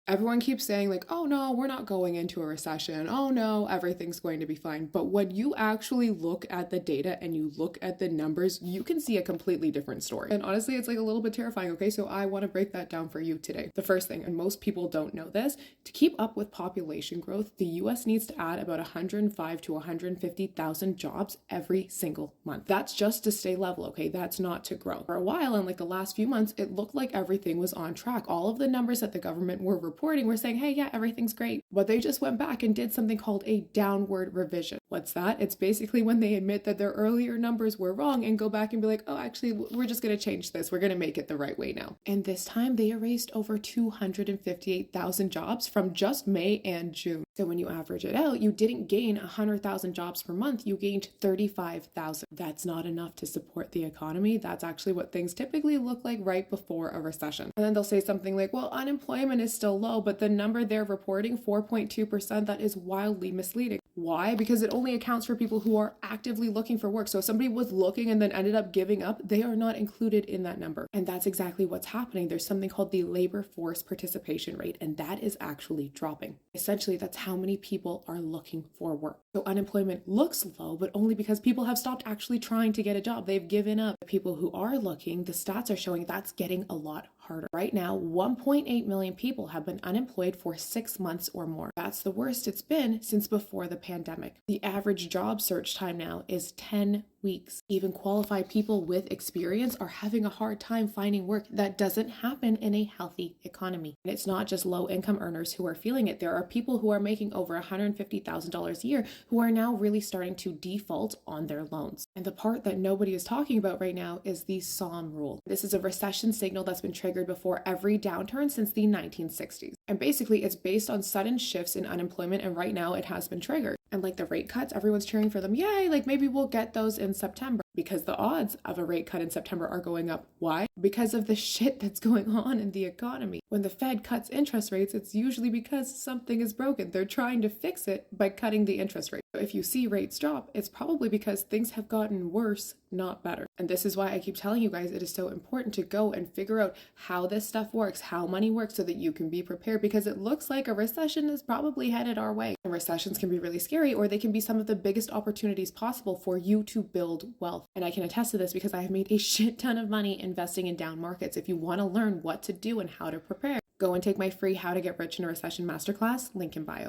Everyone keeps saying, like, oh no, we're not going into a recession. Oh no, everything's going to be fine. But when you actually look at the data and you look at the numbers, you can see a completely different story. And honestly, it's like a little bit terrifying. Okay, so I want to break that down for you today. The first thing, and most people don't know this, to keep up with population growth, the US needs to add about 105 to 150,000 jobs every single month. That's just to stay level, okay? That's not to grow. For a while, in like the last few months, it looked like everything was on track. All of the numbers that the government were reporting were saying, hey, yeah, everything's great. But they just went back and did something called a downward revision. What's that? It's basically when they admit that their earlier numbers were wrong and go back and be like, oh, actually, we're just going to change this. We're going to make it the right way now. And this time they erased over 258,000 jobs from just May and June. So when you average it out, you didn't gain 100,000 jobs per month. You gained 35,000. That's not enough to support the economy. That's actually what things typically look like right before a recession. And then they'll say something like, well, unemployment is still low, but the number they're reporting, 4.2%, that is wildly misleading. Why? Because it only accounts for people who are actively looking for work. So if somebody was looking and then ended up giving up, they are not included in that number. And that's exactly what's happening. There's something called the labor force participation rate, and that is actually dropping. Essentially, that's how many people are looking for work. So unemployment looks low, but only because people have stopped actually trying to get a job. They've given up. The people who are looking, the stats are showing that's getting a lot harder. Right now, 1.8 million people have been unemployed for 6 months or more. That's the worst it's been since before the pandemic. The average job search time now is 10 weeks. Even qualified people with experience are having a hard time finding work. That doesn't happen in a healthy economy. And it's not just low income earners who are feeling it. There are people who are making over $150,000 a year who are now really starting to default on their loans. And the part that nobody is talking about right now is the SOM rule. This is a recession signal that's been triggered before every downturn since the 1960s. And basically, it's based on sudden shifts in unemployment, and right now it has been triggered. And like the rate cuts, everyone's cheering for them. Yay, like maybe we'll get those in September, because the odds of a rate cut in September are going up. Why? Because of the shit that's going on in the economy. When the Fed cuts interest rates, it's usually because something is broken. They're trying to fix it by cutting the interest rate. So if you see rates drop, it's probably because things have gotten worse, not better. And this is why I keep telling you guys it is so important to go and figure out how this stuff works, how money works, so that you can be prepared, because it looks like a recession is probably headed our way. And recessions can be really scary, or they can be some of the biggest opportunities possible for you to build wealth. And I can attest to this because I have made a shit ton of money investing in down markets. If you want to learn what to do and how to prepare, go and take my free How to Get Rich in a Recession masterclass, link in bio.